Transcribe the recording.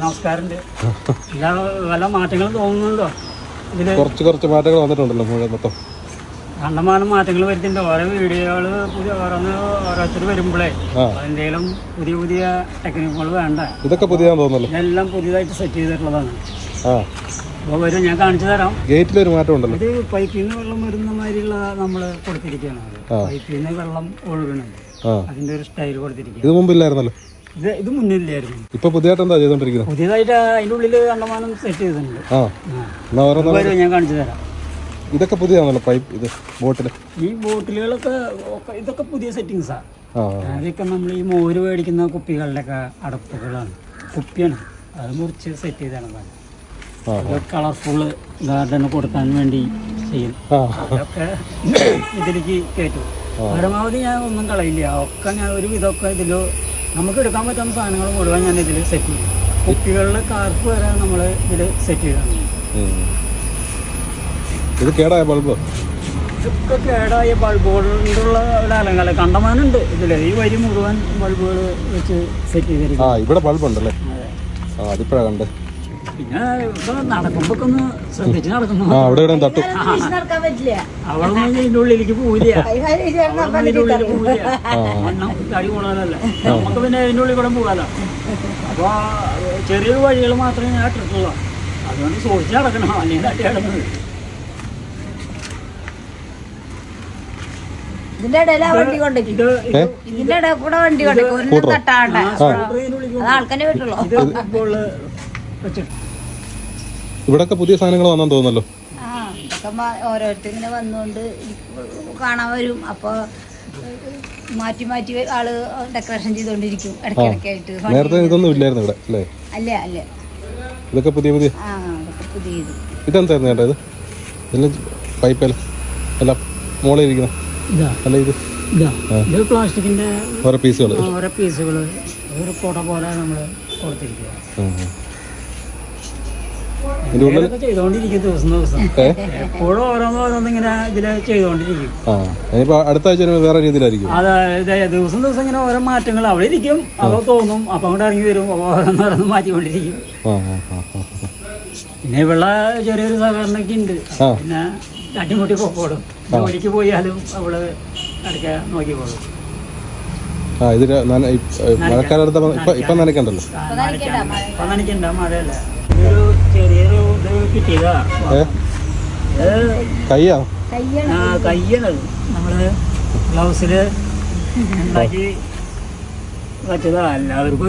നമസ്കാരമുണ്ട്. എല്ലാ വല്ല മാറ്റങ്ങളും തോന്നുന്നുണ്ടോ ഇതില്? കുറച്ച് മാറ്റങ്ങൾ വന്നിട്ടുണ്ടല്ലോ മൊത്തം. കണ്ടമാനം മാറ്റങ്ങൾ വരുന്നുണ്ട്. ഓരോ വീഡിയോകൾ പുതിയ ഓരോരുത്തർ വരുമ്പോഴേ എന്തെങ്കിലും പുതിയ ടെക്നിക്കുകൾ വേണ്ട. ഇതൊക്കെ പുതിയതാണെന്ന് തോന്നുന്നല്ലോ. ഇതെല്ലാം പുതിയതായിട്ട് സെറ്റ് ചെയ്തിട്ടുള്ളതാണ്. അപ്പോൾ വരും, ഞാൻ കാണിച്ചു തരാം. ഗേറ്റിലൊരു മാറ്റം ഉണ്ടല്ലോ. ഇത് പൈപ്പിൽ നിന്ന് വെള്ളം വരുന്ന മാതിരിയുള്ള നമ്മൾ കൊടുത്തിരിക്കുകയാണ്. പൈപ്പിൽ നിന്ന് വെള്ളം ഒഴുകുന്നുണ്ട്, അതിന്റെ ഒരു സ്റ്റൈൽ കൊടുത്തിരിക്കുക. ഇത് മുമ്പില്ലായിരുന്നല്ലോ. ഇത് മുന്നില്ലായിരുന്നു. ഇപ്പൊ പുതിയതായിട്ട് എന്താ ചെയ്തോണ്ടിരിക്കുന്നത്? പുതിയതായിട്ട് അതിന്റെ ഉള്ളിൽ കണ്ടമാനം സെറ്റ് ചെയ്തിട്ടുണ്ട്. ഞാൻ കാണിച്ചു തരാം. ഇതൊക്കെ പുതിയതാണല്ലോ പൈപ്പ്. ഇത് ബോട്ടില്, ഈ ബോട്ടിലുകളൊക്കെ ഇതൊക്കെ പുതിയ സെറ്റിങ്സാ. അതൊക്കെ നമ്മൾ ഈ മോര് മേടിക്കുന്ന കുപ്പികളുടെയൊക്കെ അടപ്പുകളാണ്, കുപ്പിയാണ്. അത് മുറിച്ച് സെറ്റ് ചെയ്താണ്. കളർഫുള്ള് ഗാർഡന് കൊടുക്കാൻ വേണ്ടി ചെയ്യും. അതൊക്കെ ഇതിലേക്ക് കയറ്റും. പരമാവധി ഞാൻ ഒന്നും കളയില്ല. ഒക്കെ ഞാൻ ഒരു വിധമൊക്കെ ഇതിൽ നമുക്ക് എടുക്കാൻ പറ്റുന്ന സാധനങ്ങൾ മുഴുവൻ ഞാൻ ഇതിൽ സെറ്റ് ചെയ്യും. കുപ്പികളിലെ കാർപ്പ് വരെ നമ്മൾ ഇതിൽ സെറ്റ് ചെയ്താണ്. ഇത് കേടായ ബൾബ്, ഇതൊക്കെ കേടായ ബൾബുകളുള്ള ഒരു അലങ്കാരം കണ്ടമാനുണ്ട് ഇതില്. ഈ വരി മുഴുവൻ ബൾബുകൾ വെച്ച് സെറ്റ് ചെയ്തിരിക്കും. ഇവിടെ ബൾബ് ഉണ്ടല്ലേ? അതിപ്പോഴാ കണ്ട്. പിന്നെ ഇവിടെ നടക്കുമ്പോ ഒന്ന് ശ്രദ്ധിച്ച് നടക്കുന്നു. തട്ടും. അവളൊന്നും ഇതിന്റെ ഉള്ളിലേക്ക് പോവില്ല. തടി കൂടാനല്ലേ നമുക്ക്, പിന്നെ ഇതിന്റെ ഉള്ളിൽ കൂടെ പോകാലോ. അപ്പൊ ചെറിയൊരു വഴികൾ മാത്രമേ ഞാൻ ഇട്ടിട്ടുള്ളൂ. അതുകൊണ്ട് സൂക്ഷിച്ച് നടക്കണം, അല്ലെങ്കിൽ തട്ടി കിടന്നത്. ഇതിന്റെ ഇടയിലാ വണ്ടി കൊണ്ടേക്കും. ഇതിന്റെ ഇടയിൽ കൂടെ വണ്ടി കൊണ്ടേക്കും. തട്ടാണ്ട ആൾക്കാരെ പറ്റുള്ളൂ. ഇവിടൊക്കെ പുതിയ സാധനങ്ങൾ വന്നെന്ന് തോന്നുന്നല്ലോ. ഇതൊക്കെ ഓരോരുത്തർ ഇങ്ങനെ വന്നുകൊണ്ട് കാണാൻ വരും. അപ്പൊ മാറ്റി ആള് ഡെക്കറേഷൻ ചെയ്തോണ്ടിരിക്കും ഇടയ്ക്കിടയ്ക്കായിട്ട്. നേരത്തെ ഇതൊന്നും ഇല്ലായിരുന്നു ഇവിടെ അല്ലേ? അല്ല ഇതൊക്കെ പുതിയ ഇതൊക്കെ പുതിയത്. ഇതെന്തായിരുന്നു ചേട്ടാ? ഇത് എല്ലാം പൈപ്പല്ല എല്ലാം മോളിൽ ഇരിക്കുന്ന അല്ല? ഇത് പ്ലാസ്റ്റിക്കിന്റെ ഓരോ പീസുകൾ ഒരു കുട പോലെ നമ്മൾ കൊടുത്തിരിക്കുക. ചെയ്തോണ്ടിരിക്കും ദിവസം എപ്പോഴും ഓരോന്നോരോന്ന് ഇങ്ങനെ ഇതില് ചെയ്തോണ്ടിരിക്കും. അടുത്ത ആഴ്ച വേറെ രീതിയിലായിരിക്കും. അതെ, ദിവസം ഇങ്ങനെ ഓരോ മാറ്റങ്ങൾ അവിടെ ഇരിക്കും. അപ്പോൾ തോന്നും, അപ്പൊ അങ്ങോട്ട് ഇറങ്ങി വരും. ഓരോന്നോരോന്ന് മാറ്റിക്കൊണ്ടിരിക്കും. പിന്നെ ഇവിടെ ചെറിയൊരു സഹകരണമൊക്കെ ഉണ്ട്. പിന്നെ തട്ടിമുട്ടി പോടും. ജോലിക്ക് പോയാലും അവള് അടയ്ക്കാൻ നോക്കിക്കോളും. ഇപ്പൊ നനയ്ക്കണ്ടല്ലോ. ഇപ്പൊ നനയ്ക്കണ്ട, മഴയല്ല. ഒരു ചെറിയൊരു ഇത് കിട്ടിയതാ. കയ്യാണത്. നമ്മള് ഗ്ലൗസില് ഉണ്ടാക്കി വെച്ചതാ. എല്ലാവർക്കും